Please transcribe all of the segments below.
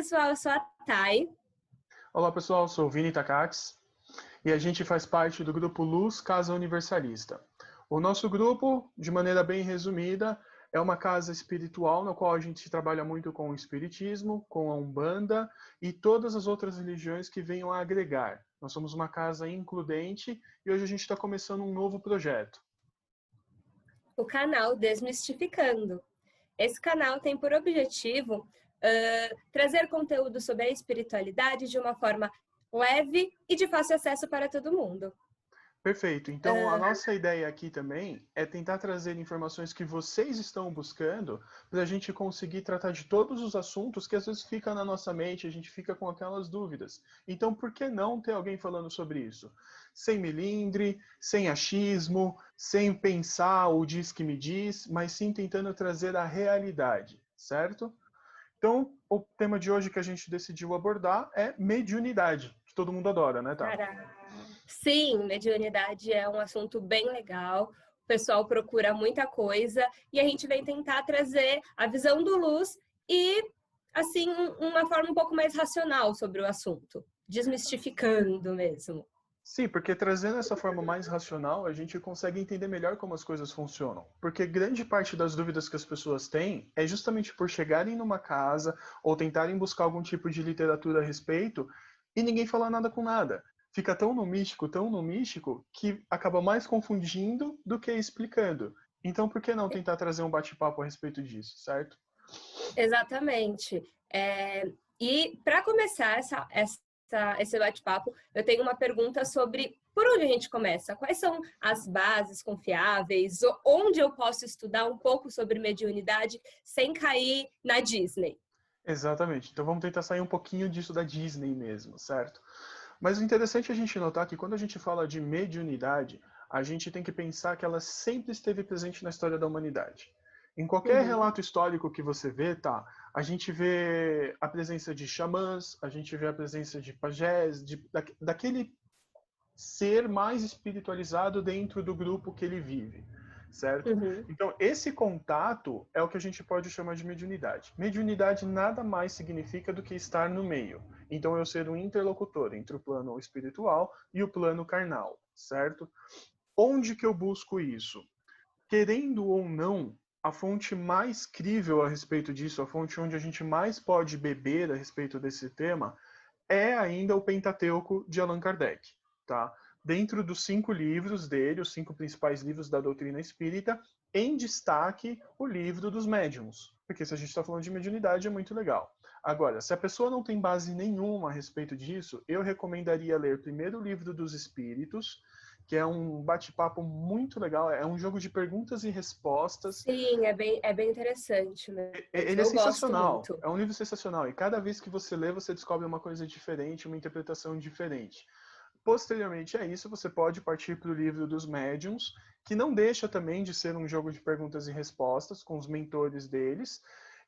pessoal, eu sou a Thay. Olá pessoal, eu sou o Vini Takacs e a gente faz parte do grupo Luz Casa Universalista. O nosso grupo, de maneira bem resumida, é uma casa espiritual na qual a gente trabalha muito com o espiritismo, com a Umbanda e todas as outras religiões que venham a agregar. Nós somos uma casa includente e hoje a gente está começando um novo projeto. O canal Desmistificando. Esse canal tem por objetivo trazer conteúdo sobre a espiritualidade de uma forma leve e de fácil acesso para todo mundo. Perfeito. Então, a nossa ideia aqui também é tentar trazer informações que vocês estão buscando para a gente conseguir tratar de todos os assuntos que às vezes ficam na nossa mente, a gente fica com aquelas dúvidas. Então, por que não ter alguém falando sobre isso? Sem melindre, sem achismo, sem pensar o diz que me diz, mas sim tentando trazer a realidade, certo? Então, o tema de hoje que a gente decidiu abordar é mediunidade, que todo mundo adora, né, tá? Sim, mediunidade é um assunto bem legal. O pessoal procura muita coisa e a gente vem tentar trazer a visão do Luz e, assim, uma forma um pouco mais racional sobre o assunto, desmistificando mesmo. Sim, porque trazendo essa forma mais racional, a gente consegue entender melhor como as coisas funcionam. Porque grande parte das dúvidas que as pessoas têm é justamente por chegarem numa casa ou tentarem buscar algum tipo de literatura a respeito e ninguém falar nada com nada. Fica tão no místico, que acaba mais confundindo do que explicando. Então, por que não tentar trazer um bate-papo a respeito disso, certo? Exatamente. E para começar esse bate-papo, eu tenho uma pergunta sobre por onde a gente começa? Quais são as bases confiáveis? Onde eu posso estudar um pouco sobre mediunidade sem cair na Disney? Exatamente. Então vamos tentar sair um pouquinho disso da Disney mesmo, certo? Mas o interessante é a gente notar que quando a gente fala de mediunidade, a gente tem que pensar que ela sempre esteve presente na história da humanidade. Em qualquer Uhum. relato histórico que você vê, tá? A gente vê a presença de xamãs, a gente vê a presença de pajés, daquele ser mais espiritualizado dentro do grupo que ele vive, certo? Uhum. Então, esse contato é o que a gente pode chamar de mediunidade. Mediunidade nada mais significa do que estar no meio. Então, eu ser um interlocutor entre o plano espiritual e o plano carnal, certo? Onde que eu busco isso? Querendo ou não, a fonte mais crível a respeito disso, a fonte onde a gente mais pode beber a respeito desse tema, é ainda o Pentateuco de Allan Kardec, tá? Dentro dos 5 livros dele, os 5 principais livros da doutrina espírita, em destaque o livro dos médiuns, porque se a gente está falando de mediunidade é muito legal. Agora, se a pessoa não tem base nenhuma a respeito disso, eu recomendaria ler primeiro o livro dos Espíritos, que é um bate-papo muito legal, é um jogo de perguntas e respostas. Sim, é bem interessante mesmo. Ele é Eu gosto sensacional, muito. é um livro sensacional, e cada vez que você lê, você descobre uma coisa diferente, uma interpretação diferente. Posteriormente a isso, você pode partir para o livro dos médiuns, que não deixa também de ser um jogo de perguntas e respostas com os mentores deles,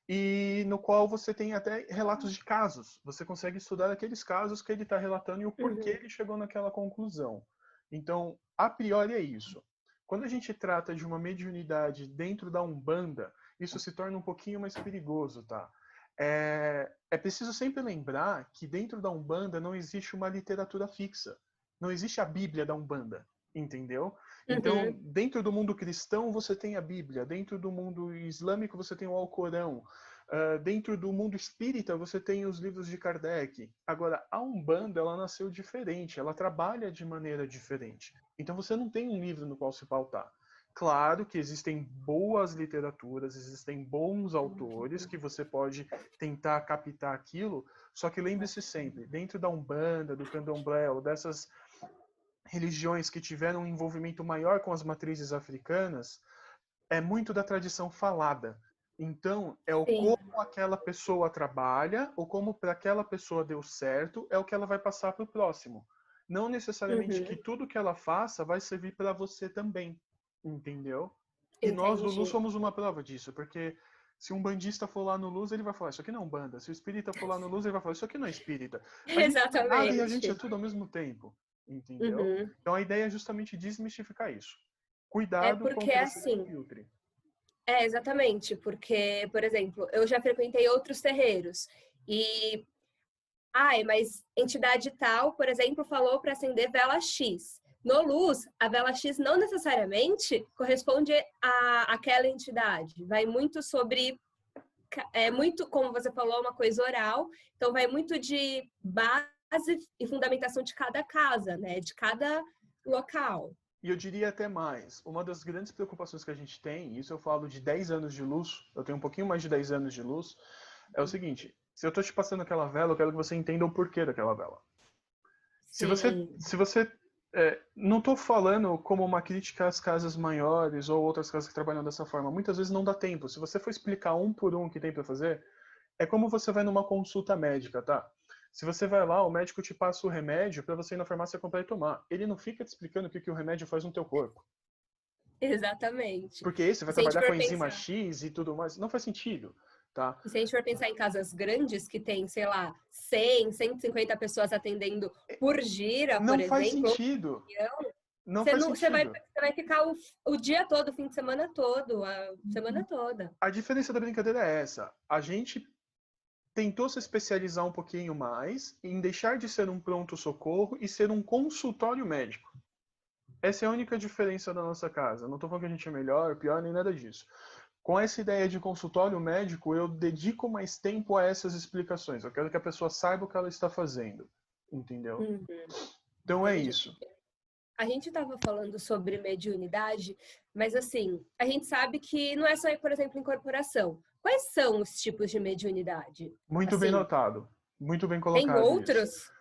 e no qual você tem até relatos de casos. Você consegue estudar aqueles casos que ele está relatando e o porquê Uhum. ele chegou naquela conclusão. Então, a priori é isso. Quando a gente trata de uma mediunidade dentro da Umbanda, isso se torna um pouquinho mais perigoso, tá? É preciso sempre lembrar que dentro da Umbanda não existe uma literatura fixa. Não existe a Bíblia da Umbanda, entendeu? Então, Uhum. dentro do mundo cristão você tem a Bíblia, dentro do mundo islâmico você tem o Alcorão, dentro do mundo espírita você tem os livros de Kardec. Agora, a Umbanda, ela nasceu diferente, ela trabalha de maneira diferente. Então você não tem um livro no qual se pautar. Claro que existem boas literaturas, existem bons autores que você pode tentar captar aquilo, só que lembre-se sempre, dentro da Umbanda, do Candomblé, ou dessas religiões que tiveram um envolvimento maior com as matrizes africanas, é muito da tradição falada. Então, é o Sim. como aquela pessoa trabalha, ou como para aquela pessoa deu certo, é o que ela vai passar para o próximo. Não necessariamente que Uhum. tudo que ela faça vai servir para você também, entendeu? E nós do Luz Entendi. somos uma prova disso, porque se um bandista for lá no Luz, ele vai falar, isso aqui não é um banda. Se o espírita for lá no Luz, ele vai falar, isso aqui não é espírita. A gente não é nada e a gente é Exatamente. tudo ao mesmo tempo, entendeu? Uhum. Então a ideia é justamente desmistificar isso. É Cuidado com o porque, que você assim, filtre. exatamente, porque, por exemplo, eu já frequentei outros terreiros E, mas entidade tal, por exemplo, falou para acender vela X. No Luz, a vela X não necessariamente corresponde àquela entidade. Vai muito sobre, muito, como você falou, uma coisa oral. Então, vai muito de base e fundamentação de cada casa, né? De cada local. E eu diria até mais, uma das grandes preocupações que a gente tem, isso eu falo de 10 anos de luz, eu tenho um pouquinho mais de 10 anos de luz, é o seguinte, se eu estou te passando aquela vela, eu quero que você entenda o porquê daquela vela. Sim. Se você não estou falando como uma crítica às casas maiores ou outras casas que trabalham dessa forma, muitas vezes não dá tempo. Se você for explicar um por um o que tem para fazer, é como você vai numa consulta médica, tá? Se você vai lá, o médico te passa o remédio para você ir na farmácia comprar e tomar. Ele não fica te explicando o que o remédio faz no teu corpo. Exatamente. Porque esse vai E se a gente trabalhar com for a enzima pensar, X e tudo mais. Não faz sentido, tá? e se a gente for pensar em casas grandes que tem, sei lá, 100, 150 pessoas atendendo por gira, por Não faz exemplo, ou sentido. Não você, faz não, sentido. você vai ficar o dia todo, o fim de semana todo, a semana toda. A diferença da brincadeira é essa. A gente tentou se especializar um pouquinho mais em deixar de ser um pronto-socorro e ser um consultório médico. Essa é a única diferença da nossa casa. Não estou falando que a gente é melhor, pior, nem nada disso. Com essa ideia de consultório médico, eu dedico mais tempo a essas explicações. Eu quero que a pessoa saiba o que ela está fazendo. Entendeu? Uhum, Então é entendi. isso. A gente estava falando sobre mediunidade, mas assim, a gente sabe que não é só, por exemplo, incorporação. Quais são os tipos de mediunidade? Muito bem Assim, notado. Muito bem tem colocado isso. outros?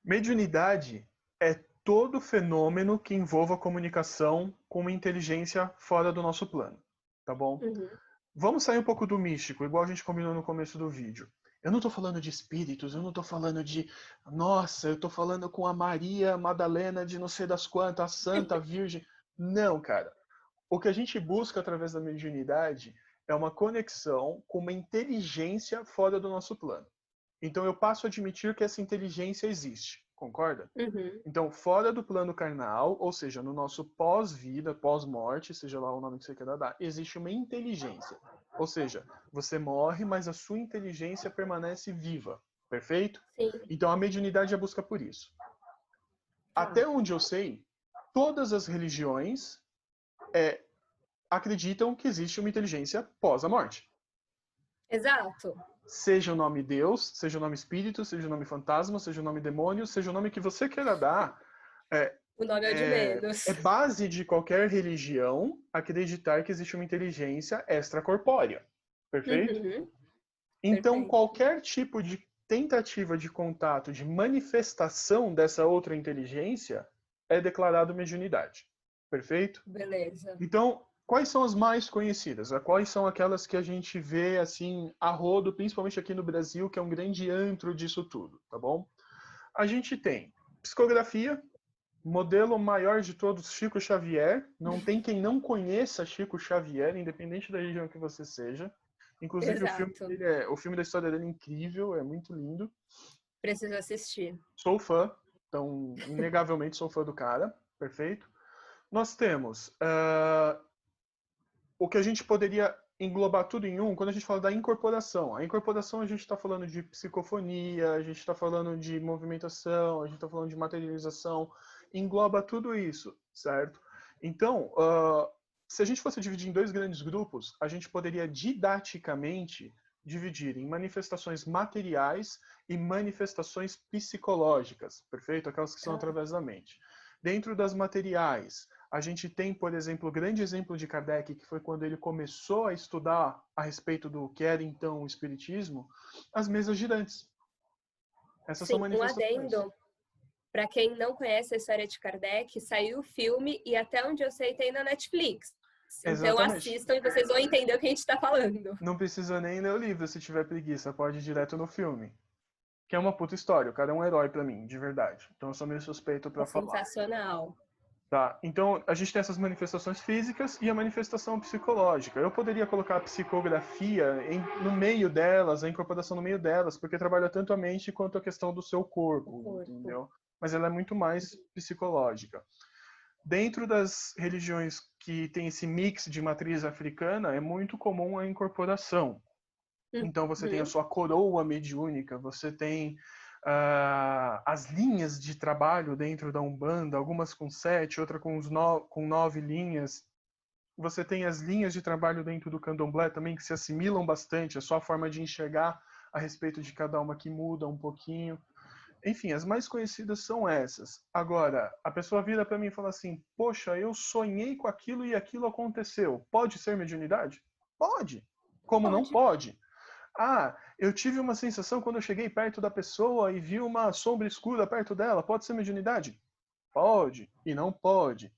Mediunidade é todo fenômeno que envolva comunicação com uma inteligência fora do nosso plano. Tá bom? Uhum. Vamos sair um pouco do místico, igual a gente combinou no começo do vídeo. Eu não estou falando de espíritos, eu não estou falando de, nossa, eu estou falando com a Maria Madalena de não sei das quantas, a Santa Virgem. Não, cara. O que a gente busca através da mediunidade é uma conexão com uma inteligência fora do nosso plano. Então eu passo a admitir que essa inteligência existe, concorda? Uhum. Então, fora do plano carnal, ou seja, no nosso pós-vida, pós-morte, seja lá o nome que você queira dar, existe uma inteligência. Ou seja, você morre, mas a sua inteligência permanece viva. Perfeito? Sim, Então, a mediunidade é a busca por isso. tá. Até onde eu sei, todas as religiões acreditam que existe uma inteligência pós a morte. Exato. Seja o nome Deus, seja o nome espírito, seja o nome fantasma, seja o nome demônio, seja o nome que você queira dar, O nome é o de menos. é base de qualquer religião acreditar que existe uma inteligência extracorpórea. Perfeito? Uhum. Então, Perfeito. qualquer tipo de tentativa de contato, de manifestação dessa outra inteligência é declarado mediunidade. Perfeito? Beleza. Então, quais são as mais conhecidas? Quais são aquelas que a gente vê assim a rodo, principalmente aqui no Brasil, que é um grande antro disso tudo, tá bom? A gente tem psicografia, modelo maior de todos, Chico Xavier. Não tem quem não conheça Chico Xavier, independente da região que você seja. Inclusive Exato. o filme da história dele é incrível, é muito lindo. Preciso assistir. Sou fã, então inegavelmente sou fã do cara, perfeito. Nós temos o que a gente poderia englobar tudo em um quando a gente fala da incorporação. A incorporação a gente está falando de psicofonia, a gente está falando de movimentação, a gente está falando de materialização, engloba tudo isso, certo? Então, se a gente fosse dividir em dois grandes grupos, a gente poderia didaticamente dividir em manifestações materiais e manifestações psicológicas, perfeito? Aquelas que são Tá. através da mente. Dentro das materiais, a gente tem, por exemplo, o grande exemplo de Kardec, que foi quando ele começou a estudar a respeito do que era então o Espiritismo, as mesas girantes. Essas são Sim, um manifestações. adendo. Para quem não conhece a história de Kardec, saiu o filme e até onde eu sei tem na Netflix. Então Exatamente. assistam e vocês vão entender o que a gente está falando. Não precisa nem ler o livro se tiver preguiça, pode ir direto no filme. Que é uma puta história, o cara é um herói pra mim, de verdade. Então eu sou meio suspeito É pra falar. sensacional. Tá, então a gente tem essas manifestações físicas e a manifestação psicológica. Eu poderia colocar a psicografia no meio delas, a incorporação no meio delas, porque trabalha tanto a mente quanto a questão do seu O corpo, corpo. entendeu? Mas ela é muito mais psicológica. Dentro das religiões que tem esse mix de matriz africana, é muito comum a incorporação. Então você tem a Uhum. sua coroa mediúnica, você tem as linhas de trabalho dentro da Umbanda, algumas com 7, outra com 9 linhas. Você tem as linhas de trabalho dentro do Candomblé também que se assimilam bastante, é só a forma de enxergar a respeito de cada uma que muda um pouquinho. Enfim, as mais conhecidas são essas. Agora, a pessoa vira para mim e fala assim: poxa, eu sonhei com aquilo e aquilo aconteceu. Pode ser mediunidade? Pode. Como não Pode. pode? Ah, eu tive uma sensação quando eu cheguei perto da pessoa e vi uma sombra escura perto dela. Pode ser mediunidade? Pode e não pode.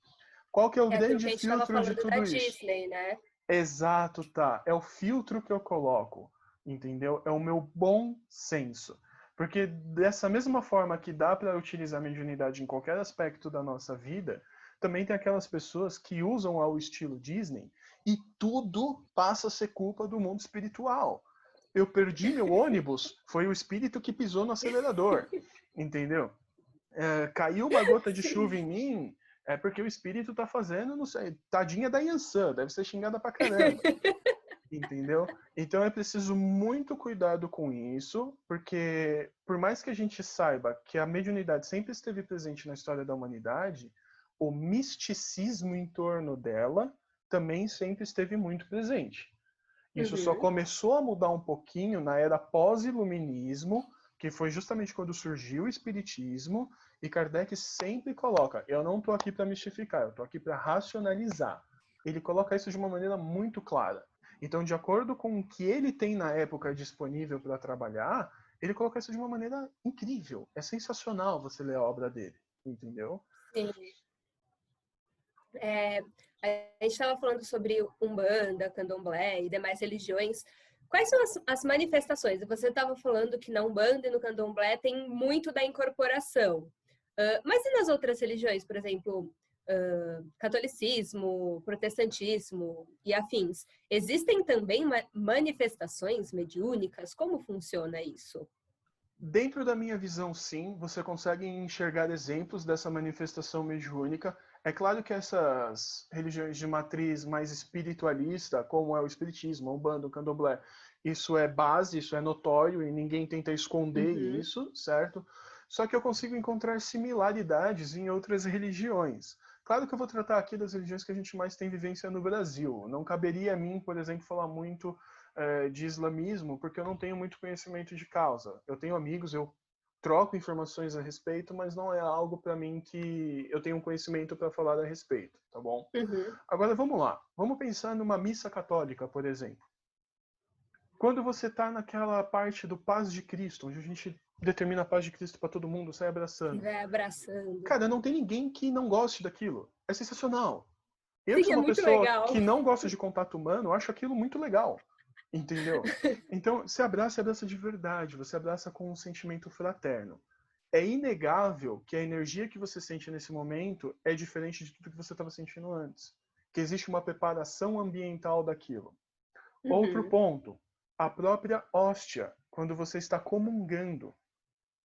Qual que é o É aquilo que grande a gente estava filtro de falando da tudo isso? Disney, né? Exato, tá. É o filtro que eu coloco, entendeu? É o meu bom senso. Porque dessa mesma forma que dá para utilizar a mediunidade em qualquer aspecto da nossa vida, também tem aquelas pessoas que usam ao estilo Disney e tudo passa a ser culpa do mundo espiritual. Eu perdi meu ônibus, foi o espírito que pisou no acelerador, entendeu? Caiu uma gota de chuva Sim. em mim, é porque o espírito tá fazendo, não sei, tadinha da Yansan, deve ser xingada pra caramba, entendeu? Então é preciso muito cuidado com isso, porque por mais que a gente saiba que a mediunidade sempre esteve presente na história da humanidade, o misticismo em torno dela também sempre esteve muito presente. Isso só Uhum. começou a mudar um pouquinho na era pós-iluminismo, que foi justamente quando surgiu o espiritismo, e Kardec sempre coloca: eu não estou aqui para mistificar, eu estou aqui para racionalizar. Ele coloca isso de uma maneira muito clara. Então, de acordo com o que ele tem na época disponível para trabalhar, ele coloca isso de uma maneira incrível. É sensacional você ler a obra dele, entendeu? Sim. É, a gente estava falando sobre Umbanda, Candomblé e demais religiões. Quais são as manifestações? Você estava falando que na Umbanda e no Candomblé tem muito da incorporação. Mas e nas outras religiões, por exemplo, catolicismo, protestantismo e afins? Existem também manifestações mediúnicas? Como funciona isso? Dentro da minha visão, sim, você consegue enxergar exemplos dessa manifestação mediúnica. É claro que essas religiões de matriz mais espiritualista, como é o espiritismo, a Umbanda, o Candomblé, isso é base, isso é notório e ninguém tenta esconder Uhum. isso, certo? Só que eu consigo encontrar similaridades em outras religiões. Claro que eu vou tratar aqui das religiões que a gente mais tem vivência no Brasil. Não caberia a mim, por exemplo, falar muito de islamismo, porque eu não tenho muito conhecimento de causa. Eu tenho amigos, eu troco informações a respeito, mas não é algo para mim que eu tenho um conhecimento para falar a respeito, tá bom? Uhum. Agora vamos lá. Vamos pensar numa missa católica, por exemplo. Quando você está naquela parte do paz de Cristo, onde a gente determina a paz de Cristo para todo mundo, sai E abraçando. vai abraçando. Cara, não tem ninguém que não goste daquilo. É sensacional. Eu que Sim, sou é uma muito pessoa legal. que não gosta de contato humano, acho aquilo muito legal. Entendeu? Então, se abraça de verdade, você abraça com um sentimento fraterno. É inegável que a energia que você sente nesse momento é diferente de tudo que você estava sentindo antes. Que existe uma preparação ambiental daquilo. Outro Uhum. ponto, a própria hóstia, quando você está comungando,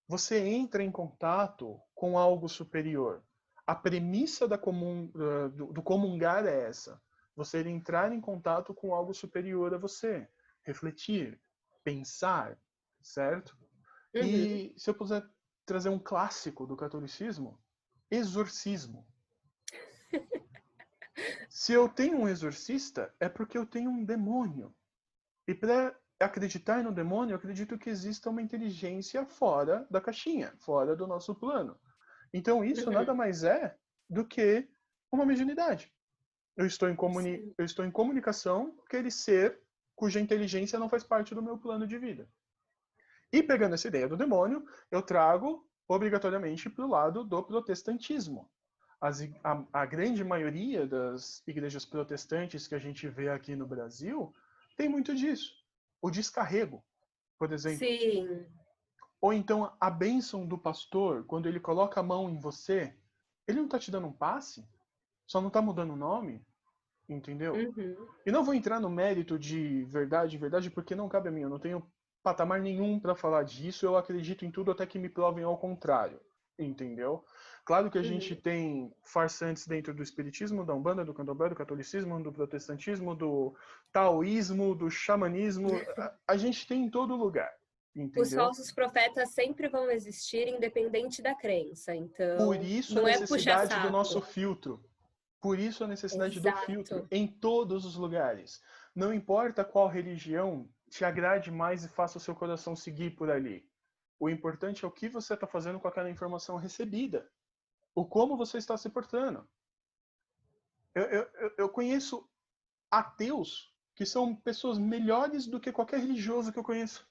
você entra em contato com algo superior. A premissa do comungar é essa. Você entrar em contato com algo superior a você. Refletir, pensar, certo? Uhum. E se eu puder trazer um clássico do catolicismo, exorcismo. Se eu tenho um exorcista, é porque eu tenho um demônio. E para acreditar no demônio, eu acredito que exista uma inteligência fora da caixinha, fora do nosso plano. Então isso nada Uhum. mais é do que uma mediunidade. Sim. Eu estou em comunicação com aquele ser cuja inteligência não faz parte do meu plano de vida. E pegando essa ideia do demônio, eu trago obrigatoriamente para o lado do protestantismo. A grande maioria das igrejas protestantes que a gente vê aqui no Brasil tem muito disso. O descarrego, por exemplo. Sim. Ou então a bênção do pastor, quando ele coloca a mão em você, ele não está te dando um passe, só não está mudando o nome, entendeu? Uhum. E não vou entrar no mérito de verdade, porque não cabe a mim. Eu não tenho patamar nenhum para falar disso. Eu acredito em tudo até que me provem ao contrário, entendeu? Claro que a gente tem farsantes dentro do espiritismo, da Umbanda, do Candomblé, do catolicismo, do protestantismo, do taoísmo, do xamanismo. A gente tem em todo lugar, Os entendeu? falsos profetas sempre vão existir, independente da crença. Por Então, isso a não é puxar necessidade do nosso saco. filtro. Por isso a necessidade do filtro Exato. em todos os lugares. Não importa qual religião te agrade mais e faça o seu coração seguir por ali. O importante é o que você está fazendo com aquela informação recebida. O como você está se portando. Eu conheço ateus que são pessoas melhores do que qualquer religioso que eu conheço.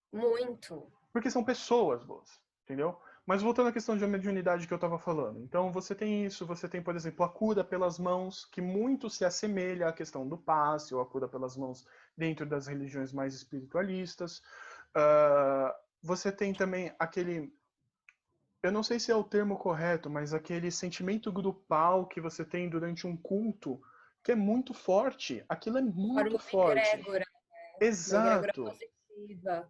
Muito. Porque são pessoas boas, entendeu? Mas voltando à questão de mediunidade que eu estava falando. Então, você tem isso, você tem, por exemplo, a cura pelas mãos, que muito se assemelha à questão do passe, ou a cura pelas mãos dentro das religiões mais espiritualistas. Você tem também aquele... Eu não sei se é o termo correto, mas aquele sentimento grupal que você tem durante um culto, que é muito forte. Aquilo é Forma muito uma forte. egrégora, uma egrégora Exato. positiva.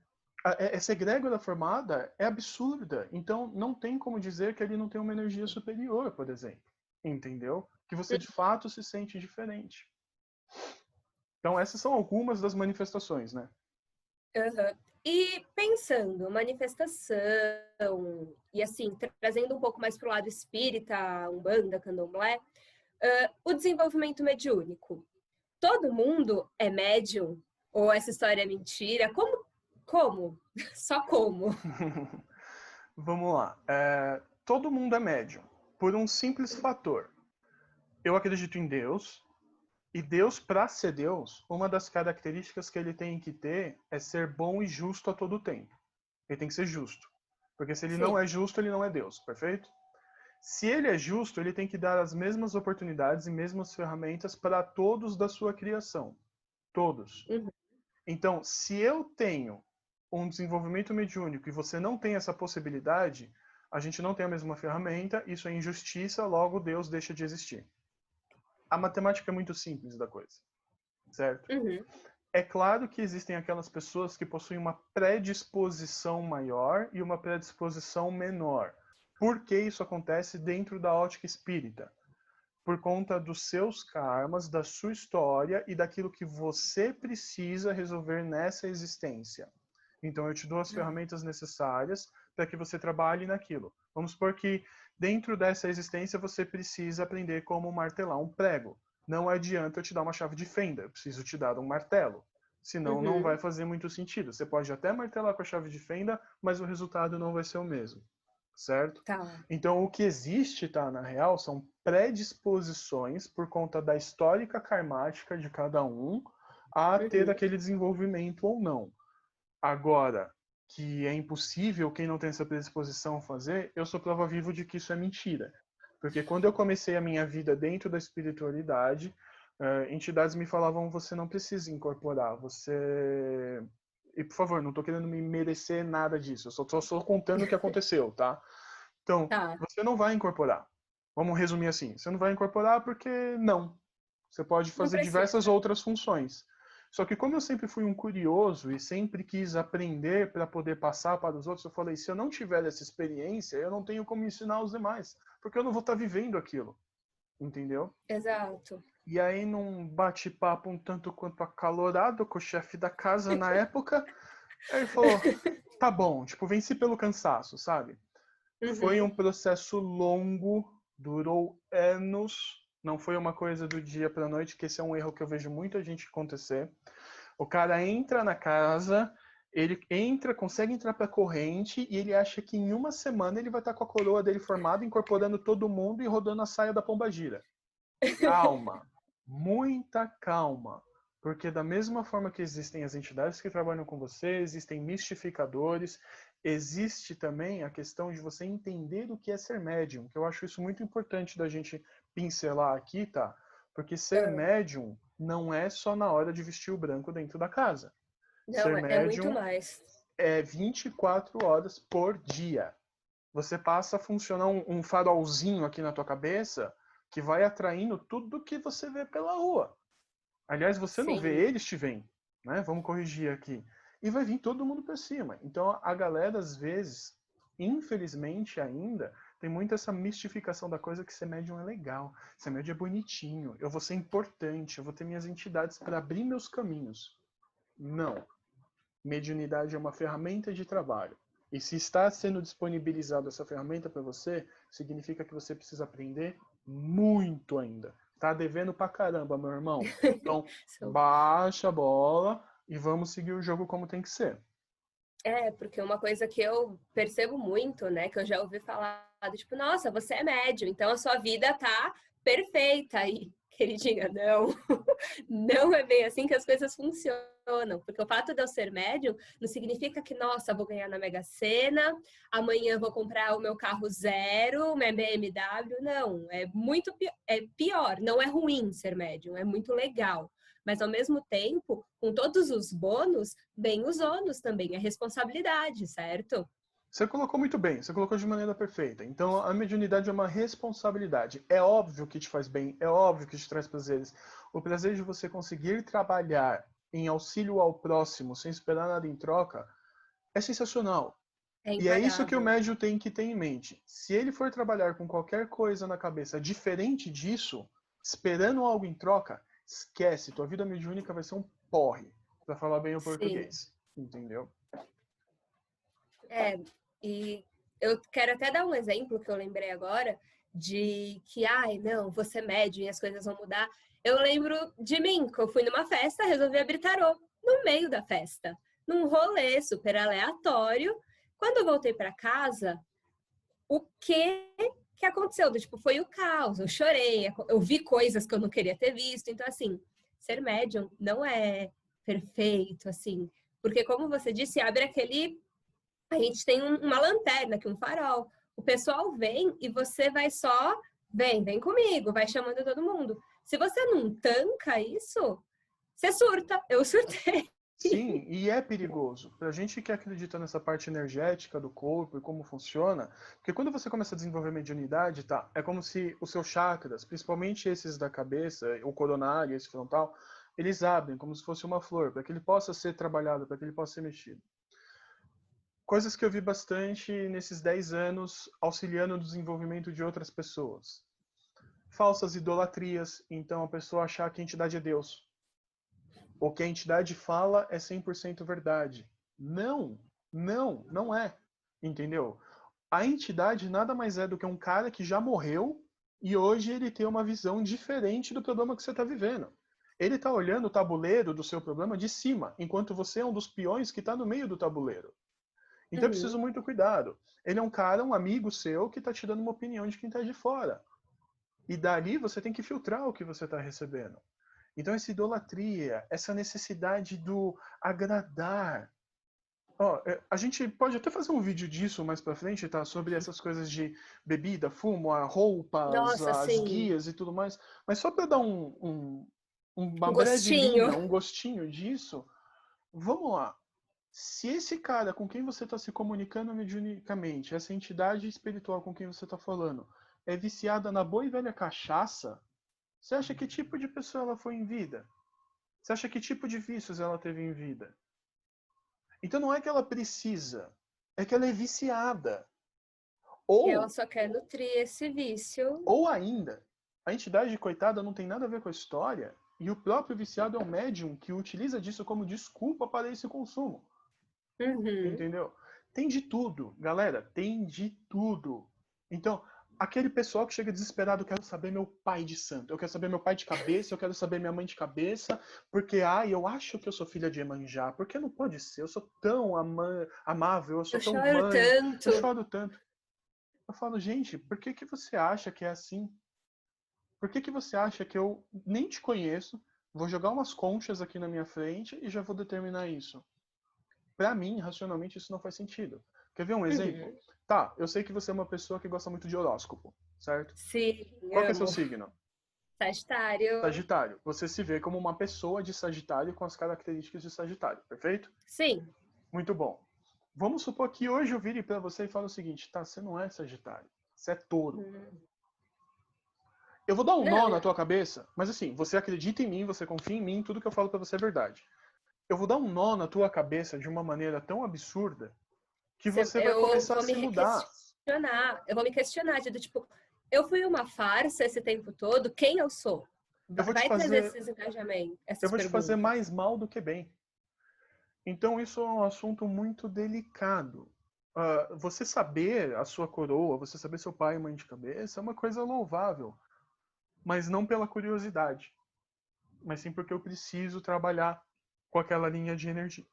Essa egrégora formada é absurda. Então, não tem como dizer que ele não tem uma energia superior, por exemplo. Entendeu? Que você, de fato, se sente diferente. Então, essas são algumas das manifestações, né? Uhum. E pensando, manifestação, e assim, trazendo um pouco mais para o lado espírita, umbanda, candomblé, o desenvolvimento mediúnico. Todo mundo é médium? Ou essa história é mentira? Como? Como? Só como? Vamos lá. Todo mundo é médium, por um simples fator. Eu acredito em Deus, e Deus, para ser Deus, uma das características que ele tem que ter é ser bom e justo a todo tempo. Ele tem que ser justo. Porque se ele não Sim. é justo, ele não é Deus, perfeito? Se ele é justo, ele tem que dar as mesmas oportunidades e mesmas ferramentas para todos da sua criação. Todos. Uhum. Então, se eu tenho um desenvolvimento mediúnico e você não tem essa possibilidade, a gente não tem a mesma ferramenta, isso é injustiça, logo Deus deixa de existir. A matemática é muito simples da coisa, certo? Uhum. É claro que existem aquelas pessoas que possuem uma predisposição maior e uma predisposição menor. Por que isso acontece dentro da ótica espírita? Por conta dos seus karmas, da sua história e daquilo que você precisa resolver nessa existência. Então, eu te dou as ferramentas necessárias para que você trabalhe naquilo. Vamos supor que dentro dessa existência você precisa aprender como martelar um prego. Não adianta eu te dar uma chave de fenda, eu preciso te dar um martelo. Senão não vai Uhum. fazer muito sentido. Você pode até martelar com a chave de fenda, mas o resultado não vai ser o mesmo, certo? Tá. Então o que existe, tá, na real, são predisposições por conta da histórica karmática de cada um a ter Uhum. aquele desenvolvimento ou não. Agora, que é impossível quem não tem essa predisposição fazer, eu sou prova viva de que isso é mentira. Porque quando eu comecei a minha vida dentro da espiritualidade, entidades me falavam: você não precisa incorporar, você. E por favor, não estou querendo me merecer nada disso, eu só contando o que aconteceu, tá? Então, Tá. você não vai incorporar. Vamos resumir assim: você não vai incorporar porque não. Você pode Não fazer diversas precisa. outras funções. Só que como eu sempre fui um curioso e sempre quis aprender para poder passar para os outros, eu falei, se eu não tiver essa experiência, eu não tenho como ensinar os demais, porque eu não vou estar vivendo aquilo, entendeu? Exato. E aí num bate-papo um tanto quanto acalorado com o chefe da casa na época, ele falou, tá bom, tipo, venci pelo cansaço, sabe? Foi Uhum. um processo longo, durou anos, não foi uma coisa do dia para a noite, que esse é um erro que eu vejo muita gente acontecer. O cara entra na casa, ele entra, consegue entrar para a corrente e ele acha que em uma semana ele vai estar com a coroa dele formada, incorporando todo mundo e rodando a saia da pombagira. Calma, muita calma. Porque da mesma forma que existem as entidades que trabalham com você, existem mistificadores, existe também a questão de você entender o que é ser médium, que eu acho isso muito importante da gente pincelar aqui, tá? Porque ser médium não é só na hora de vestir o branco dentro da casa. Não, Ser é muito médium mais. é 24 horas por dia. Você passa a funcionar um farolzinho aqui na tua cabeça que vai atraindo tudo que você vê pela rua. Aliás, você não vê, Sim. eles te veem, né? Vamos corrigir aqui. E vai vir todo mundo para cima. Então a galera às vezes, infelizmente ainda, Tem muito essa mistificação da coisa que ser médium é legal, ser médium é bonitinho, eu vou ser importante, eu vou ter minhas entidades para abrir meus caminhos. Não. Mediunidade é uma ferramenta de trabalho. E se está sendo disponibilizada essa ferramenta para você, significa que você precisa aprender muito ainda. Tá devendo pra caramba, meu irmão. Então, baixa a bola e vamos seguir o jogo como tem que ser. Porque uma coisa que eu percebo muito, né, que eu já ouvi falar, tipo, nossa, você é médium, então a sua vida tá perfeita. E, queridinha, não, não é bem assim que as coisas funcionam, porque o fato de eu ser médium não significa que, nossa, vou ganhar na Mega Sena, amanhã vou comprar o meu carro zero, minha BMW, não, é muito pior, não é ruim ser médium, é muito legal. Mas, ao mesmo tempo, com todos os bônus, vem os ônus também, a responsabilidade, certo? Você colocou muito bem, você colocou de maneira perfeita. Então, a mediunidade é uma responsabilidade. É óbvio que te faz bem, é óbvio que te traz prazeres. O prazer de você conseguir trabalhar em auxílio ao próximo, sem esperar nada em troca, é sensacional. É E é isso que o impagável. médium tem que ter em mente. Se ele for trabalhar com qualquer coisa na cabeça diferente disso, esperando algo em troca, esquece, tua vida mediúnica vai ser um porre, para falar bem o Sim. português. Entendeu? E eu quero até dar um exemplo que eu lembrei agora, de que, ai, não, você é médium e as coisas vão mudar. Eu lembro de mim, que eu fui numa festa, resolvi abrir tarô, no meio da festa, num rolê super aleatório. Quando eu voltei para casa, o que aconteceu? Tipo, foi o caos, eu chorei, eu vi coisas que eu não queria ter visto. Então, assim, ser médium não é perfeito, assim, porque como você disse, abre aquele... A gente tem uma lanterna aqui, um farol. O pessoal vem e você vai só, vem comigo, vai chamando todo mundo. Se você não tanca isso, você surta. Eu surtei. Sim, e é perigoso. Pra gente que acredita nessa parte energética do corpo e como funciona, porque quando você começa a desenvolver mediunidade, tá? É como se os seus chakras, principalmente esses da cabeça, o coronário, esse frontal, eles abrem como se fosse uma flor, para que ele possa ser trabalhado, para que ele possa ser mexido. Coisas que eu vi bastante nesses 10 anos auxiliando no desenvolvimento de outras pessoas. Falsas idolatrias, então a pessoa achar que a entidade é Deus. O que a entidade fala é 100% verdade. Não, não é. Entendeu? A entidade nada mais é do que um cara que já morreu e hoje ele tem uma visão diferente do problema que você está vivendo. Ele está olhando o tabuleiro do seu problema de cima, enquanto você é um dos peões que está no meio do tabuleiro. Então é preciso muito cuidado. Ele é um cara, um amigo seu, que está te dando uma opinião de quem está de fora. E dali você tem que filtrar o que você está recebendo. Então essa idolatria, essa necessidade do agradar. A gente pode até fazer um vídeo disso mais pra frente, tá? Sobre essas coisas de bebida, fumo, roupas, Nossa, as assim, guias e tudo mais. Mas só para dar uma um breve linha, gostinho. um gostinho disso, vamos lá. Se esse cara com quem você está se comunicando mediunicamente, essa entidade espiritual com quem você está falando, é viciada na boa e velha cachaça, você acha que tipo de pessoa ela foi em vida? Você acha que tipo de vícios ela teve em vida? Então não é que ela precisa, é que ela é viciada. E ela Ou, só quer nutrir esse vício. ou ainda, a entidade coitada não tem nada a ver com a história e o próprio viciado é um médium que utiliza disso como desculpa para esse consumo. Uhum. Entendeu? Tem de tudo, galera, tem de tudo. Então, aquele pessoal que chega desesperado, eu quero saber meu pai de santo, eu quero saber meu pai de cabeça, eu quero saber minha mãe de cabeça, porque, eu acho que eu sou filha de Iemanjá, porque não pode ser, eu sou tão amável, eu sou Eu tão choro mãe, eu tanto. choro tanto. Eu falo, gente, por que que você acha que é assim? Por que que você acha que eu nem te conheço, vou jogar umas conchas aqui na minha frente e já vou determinar isso? Pra mim, racionalmente, isso não faz sentido. Quer ver um exemplo? Uhum. Tá, eu sei que você é uma pessoa que gosta muito de horóscopo, certo? Sim, Qual que é seu amo. signo? Sagitário. Sagitário. Você se vê como uma pessoa de Sagitário com as características de Sagitário, perfeito? Sim. Muito bom. Vamos supor que hoje eu vire pra você e fale o seguinte, tá, você não é Sagitário, você é Touro. Hum. Eu vou dar um nó Não, na tua cabeça, mas assim, você acredita em mim, você confia em mim, tudo que eu falo pra você é verdade. Eu vou dar um nó na tua cabeça de uma maneira tão absurda que você vai eu começar a vou se mudar. Eu vou me questionar, de do tipo, eu fui uma farsa esse tempo todo, quem eu sou? Eu vou te Vai trazer fazer, esses engajamentos, eu essas vou te fazer perguntas. mais mal do que bem. Então, isso é um assunto muito delicado. Você saber a sua coroa, você saber seu pai e mãe de cabeça é uma coisa louvável, mas não pela curiosidade, mas sim porque eu preciso trabalhar com aquela linha de energia.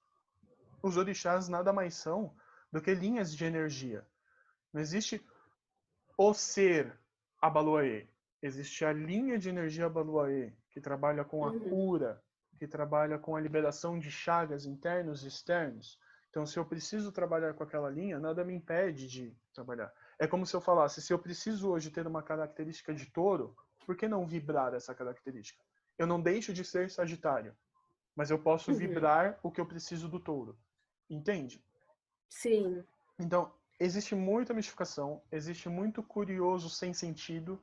Os orixás nada mais são do que linhas de energia. Não existe o ser Abaluaê. Existe a linha de energia Abaluaê, que trabalha com a Uhum. cura, que trabalha com a liberação de chagas internos e externos. Então, se eu preciso trabalhar com aquela linha, nada me impede de trabalhar. É como se eu falasse, se eu preciso hoje ter uma característica de touro, por que não vibrar essa característica? Eu não deixo de ser Sagitário, mas eu posso Uhum. vibrar o que eu preciso do touro. Entende? Sim. Então, existe muita mistificação, existe muito curioso sem sentido,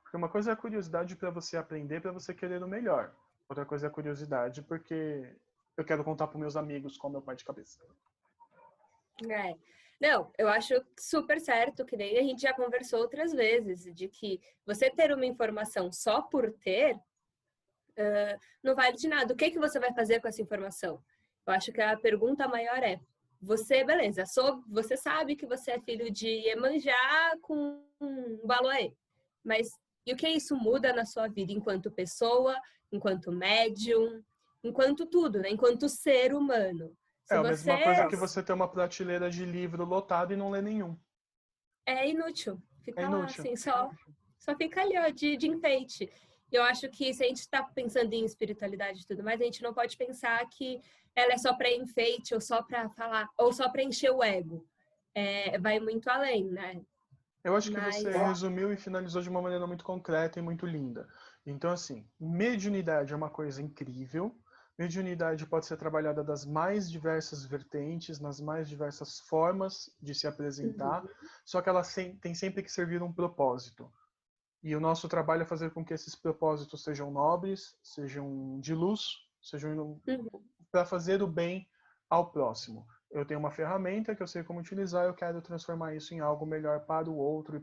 porque uma coisa é a curiosidade para você aprender, para você querer o melhor. Outra coisa é a curiosidade porque eu quero contar para meus amigos qual é o meu pai de cabeça. É. Não, eu acho super certo, que nem a gente já conversou outras vezes, de que você ter uma informação só por ter, não vale de nada. O que que você vai fazer com essa informação? Eu acho que a pergunta maior é: você, beleza, você sabe que você é filho de Iemanjá com um Baloé, mas e o que isso muda na sua vida enquanto pessoa, enquanto médium, enquanto tudo, né? Enquanto ser humano. É Se a mesma coisa você que você ter uma prateleira de livro lotada e não ler nenhum. é inútil, É fica lá inútil. assim, só fica ali, ó, de enfeite. E eu acho que se a gente está pensando em espiritualidade e tudo mais, a gente não pode pensar que ela é só para enfeite ou só para falar, ou só para encher o ego. É, vai muito além, né? Eu acho que Mas você resumiu e finalizou de uma maneira muito concreta e muito linda. Então, assim, mediunidade é uma coisa incrível. Mediunidade pode ser trabalhada das mais diversas vertentes, nas mais diversas formas de se apresentar, uhum, só que ela tem sempre que servir um propósito. E o nosso trabalho é fazer com que esses propósitos sejam nobres, sejam de luz, sejam uhum. para fazer o bem ao próximo. Eu tenho uma ferramenta que eu sei como utilizar, eu quero transformar isso em algo melhor para o outro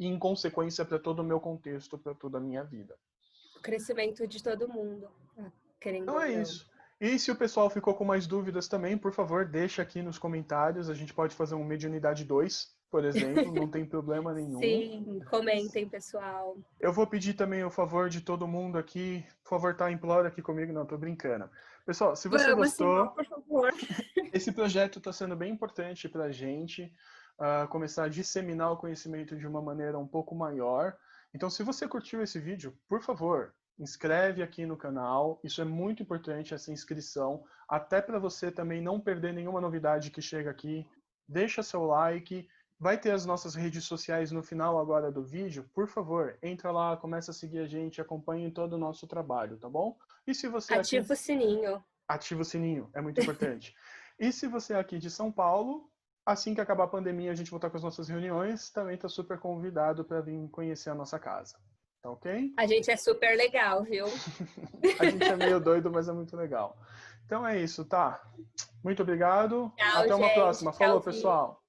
e em consequência para todo o meu contexto, para toda a minha vida. O crescimento de todo mundo, querendo Então ou é não. isso. E se o pessoal ficou com mais dúvidas também, por favor, deixa aqui nos comentários. A gente pode fazer um Mediunidade 2, por exemplo, não tem problema nenhum. Sim, comentem, pessoal. Eu vou pedir também o favor de todo mundo aqui. Por favor, tá? Implora aqui comigo. Não, tô brincando. Pessoal, se você Vamos, Simão, gostou, por favor. esse projeto está sendo bem importante para a gente começar a disseminar o conhecimento de uma maneira um pouco maior. Então, se você curtiu esse vídeo, por favor, inscreve aqui no canal. Isso é muito importante, essa inscrição, até para você também não perder nenhuma novidade que chega aqui. Deixa seu like. Vai ter as nossas redes sociais no final agora do vídeo. Por favor, entra lá, começa a seguir a gente, acompanhe todo o nosso trabalho, tá bom? E se você aqui Ativa o sininho. ativa o sininho, é muito importante. E se você é aqui de São Paulo, assim que acabar a pandemia, a gente voltar com as nossas reuniões, também está super convidado para vir conhecer a nossa casa. Tá ok? A gente é super legal, viu? A gente é meio doido, mas é muito legal. Então é isso, tá? Muito obrigado. Tchau, Até uma gente. próxima. Falou, Tchauzinho. pessoal.